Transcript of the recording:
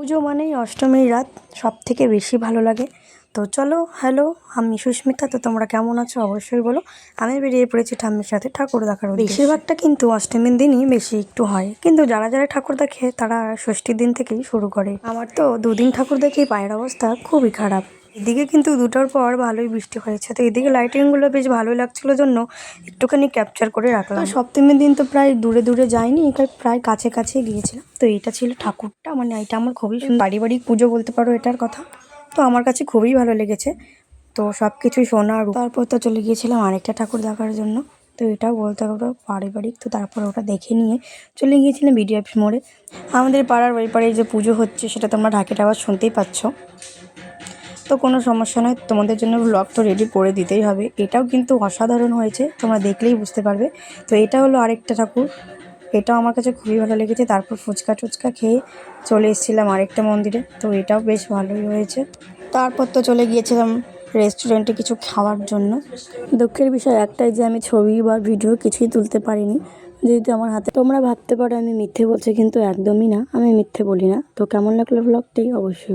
পুজো মানেই অষ্টমীর রাত সবথেকে বেশি ভালো লাগে। তো চলো, হ্যালো, আমি সুস্মিতা। তো তোমরা কেমন আছো অবশ্যই বলো। আমি বেরিয়ে পড়েছি ঠাম্মির সাথে ঠাকুর দেখার উদ্দেশ্যে। বেশিরভাগটা কিন্তু অষ্টমীর দিনই বেশি একটু হয়, কিন্তু যারা যারা ঠাকুর দেখে তারা ষষ্ঠীর দিন থেকেই শুরু করে। আমার তো দুদিন ঠাকুর দেখেই পায়ের অবস্থা খুবই খারাপ। এদিকে কিন্তু দুটোর পর ভালোই বৃষ্টি হয়েছে, তো এদিকে লাইটিংগুলো বেশ ভালোই লাগছিল জন্য একটুখানি ক্যাপচার করে রাখলাম। তো সপ্তমীর দিন তো প্রায় দূরে দূরে যাইনি, প্রায় কাছে কাছে গিয়েছিলাম। তো এইটা ছিল ঠাকুরটা, মানে এটা আমার খুবই পারিবারিক পুজো বলতে পারো এটার কথা। তো আমার কাছে খুবই ভালো লেগেছে। তো সব কিছুই শোনার তারপর তো চলে গিয়েছিলাম আরেকটা ঠাকুর দেখার জন্য। তো এটাও বলতে পারো পারিবারিক। তো তারপর ওটা দেখে নিয়ে চলে গিয়েছিলাম বিডিএফ মোড়ে। আমাদের পাড়ার ওই পাড়ে যে পুজো হচ্ছে সেটা তোমরা ঢাকের আওয়াজ শুনতেই পাচ্ছ। তো কোনো সমস্যা নয়, তোমাদের জন্য ব্লগ তো রেডি করে দিতেই হবে। এটাও কিন্তু অসাধারণ হয়েছে, তোমরা দেখলেই বুঝতে পারবে। তো এটা হলো আরেকটা ঠাকুর, এটাও আমার কাছে খুবই ভালো লেগেছে। তারপর ফুচকা টুচকা খেয়ে চলে এসেছিলাম আরেকটা মন্দিরে, তো এটাও বেশ ভালোই হয়েছে। তারপর তো চলে গিয়েছিলাম রেস্টুরেন্টে কিছু খাওয়ার জন্য। দুঃখের বিষয় একটাই যে আমি ছবি বা ভিডিও কিছুই তুলতে পারিনি, যেহেতু আমার হাতে। তোমরা ভাবতে পারো আমি মিথ্যে বলছি, কিন্তু একদমই না, আমি মিথ্যে বলি না। তো কেমন লাগলো ব্লগটি অবশ্যই